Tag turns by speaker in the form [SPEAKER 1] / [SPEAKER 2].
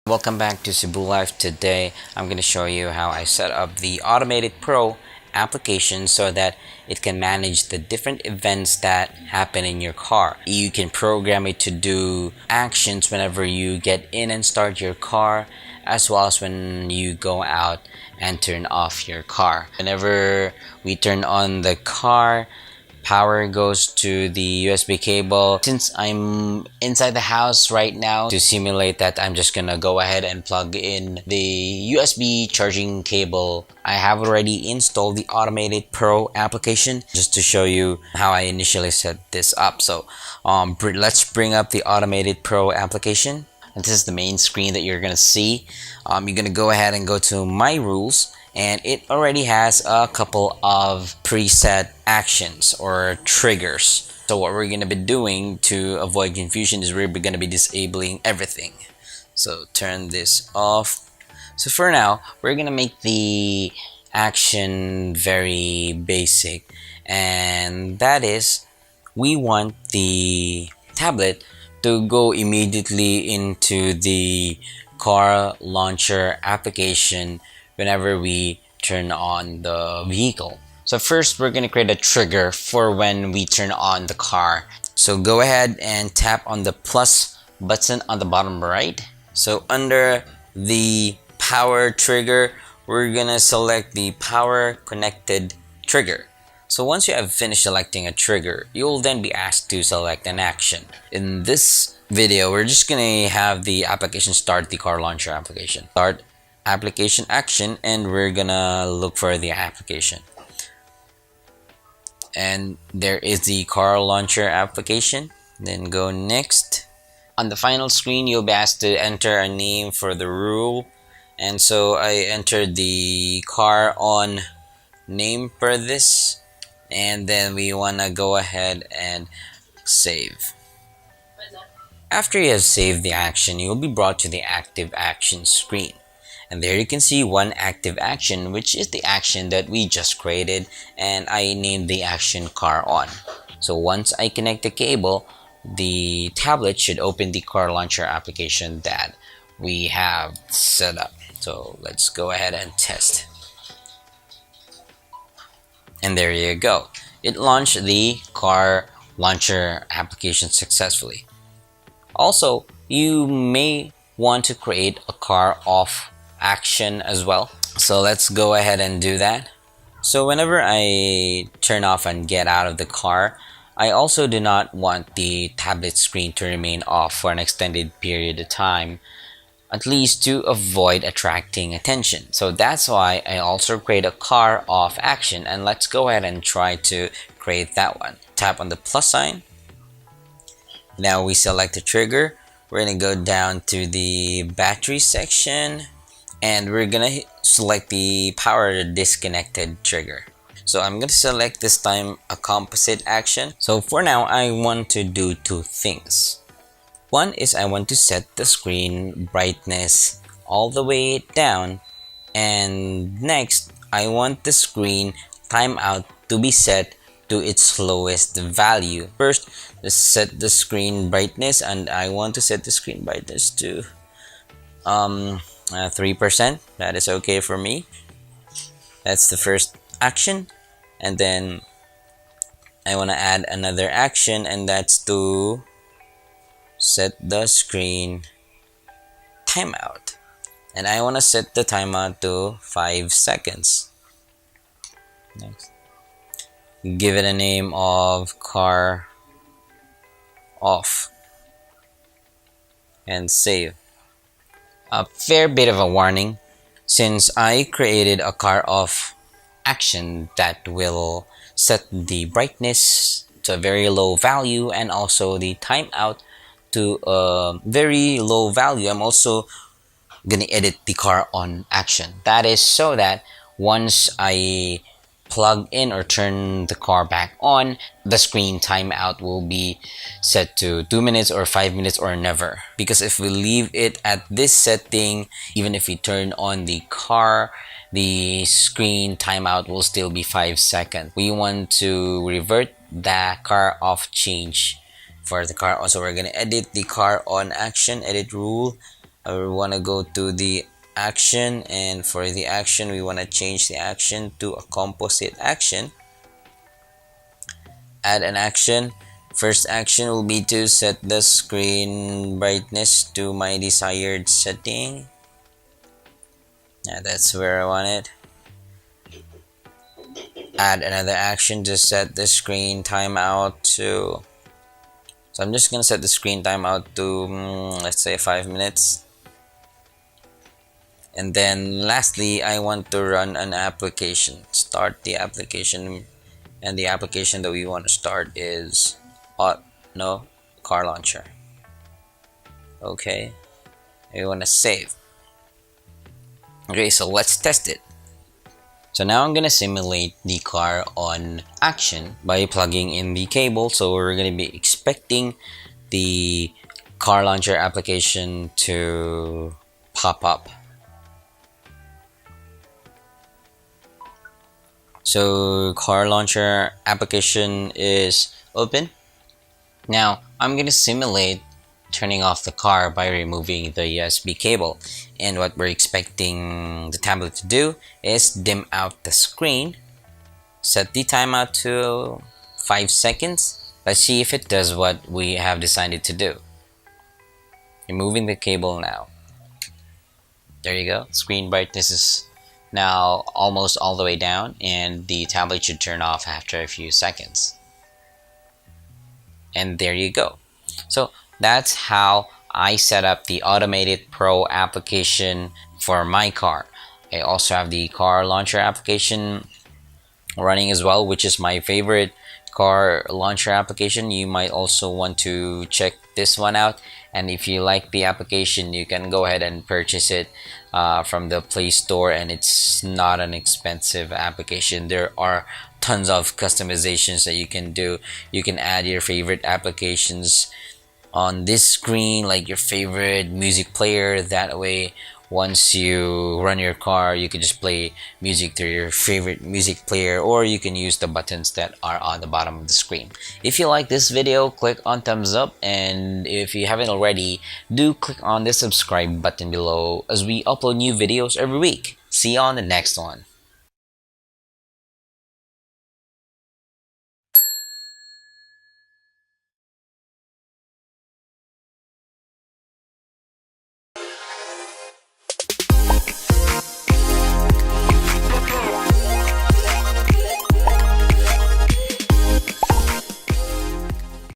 [SPEAKER 1] Welcome back to Cebu Life. Today I'm going to show you how I set up the AutomateIt Pro application so that it can manage the different events that happen in your car. You can program it to do actions whenever you get in and start your car, as well as when you go out and turn off your car. Whenever we turn on the car, power goes to the USB cable. Since I'm inside the house right now, to simulate that, I'm just gonna go ahead and plug in the USB charging cable. I have already installed the AutomateIt Pro application just to show you how I initially set this up. So let's bring up the AutomateIt Pro application. And this is the main screen that you're gonna see. You're gonna go ahead and go to My Rules, and it already has a couple of preset actions or triggers. So what we're gonna be doing to avoid confusion is we're gonna be disabling everything. So turn this off. So for now, we're gonna make the action very basic, and that is we want the tablet to go immediately into the car launcher application whenever we turn on the vehicle. So first, we're gonna create a trigger for when we turn on the car. So go ahead and tap on the plus button on the bottom right. So under the power trigger, we're gonna select the power connected trigger. So once you have finished selecting a trigger, you'll then be asked to select an action. In this video, we're just gonna have the application start the car launcher application. Start application action, and we're gonna look for the application. And there is the car launcher application. Then go next. On the final screen, you'll be asked to enter a name for the rule. And so I entered the car on name per this. And then we wanna go ahead and save. After you have saved the action, you'll be brought to the active action screen. And there you can see one active action, which is the action that we just created, and I named the action car on. So once I connect the cable, the tablet should open the car launcher application that we have set up. So let's go ahead and test. And there you go. It launched the car launcher application successfully. Also, you may want to create a car off action as well. So let's go ahead and do that. So whenever I turn off and get out of the car, I also do not want the tablet screen to remain off for an extended period of time, at least to avoid attracting attention. So that's why I also create a car off action, and let's go ahead and try to create that one. Tap on the plus sign. Now we select the trigger. We're gonna go down to the battery section, and we're gonna select the power disconnected trigger. So I'm gonna select this time a composite action. So for now, I want to do two things. One is I want to set the screen brightness all the way down, and next I want the screen timeout to be set to its lowest value. First, let's set the screen brightness, and I want to set the screen brightness to 3%. That is okay for me. That's the first action, and then I want to add another action, and that's to set the screen timeout, and I want to set the timeout to 5 seconds. Next, give it a name of car off and save. A fair bit of a warning, since I created a car off action that will set the brightness to a very low value and also the timeout to a very low value. I'm also gonna edit the car on action. That is so that once I plug in or turn the car back on, the screen timeout will be set to 2 minutes or 5 minutes or never. Because if we leave it at this setting, even if we turn on the car, the screen timeout will still be 5 seconds. We want to revert the car off change for the car on. So we're gonna edit the car on action, edit rule, we want to go to the action, and for the action we want to change the action to a composite action. Add an action. First action will be to set the screen brightness to my desired setting. Yeah, that's where I want it. Add another action to set the screen timeout to, so I'm just gonna set the screen timeout to let's say 5 minutes. And then lastly, I want to run an application. Start the application, and the application that we want to start is car launcher. Okay, we want to save. Okay, so let's test it. So now I'm gonna simulate the car on action by plugging in the cable. So we're gonna be expecting the car launcher application to pop up. So car launcher application is open. Now I'm gonna simulate turning off the car by removing the USB cable, and what we're expecting the tablet to do is dim out the screen, set the timeout to 5 seconds. Let's see if it does what we have decided to do. Removing the cable now. There you go. Screen brightness is now almost all the way down, and the tablet should turn off after a few seconds. And there you go. So that's how I set up the AutomateIt Pro application for my car. I also have the car launcher application running as well, which is my favorite car launcher application. You might also want to check this one out, and if you like the application, you can go ahead and purchase it from the Play Store, and it's not an expensive application. There are tons of customizations that you can do. You can add your favorite applications on this screen, like your favorite music player. That way, once you run your car, you can just play music through your favorite music player, or you can use the buttons that are on the bottom of the screen. If you like this video, click on thumbs up, and if you haven't already, do click on the subscribe button below, as we upload new videos every week. See you on the next one.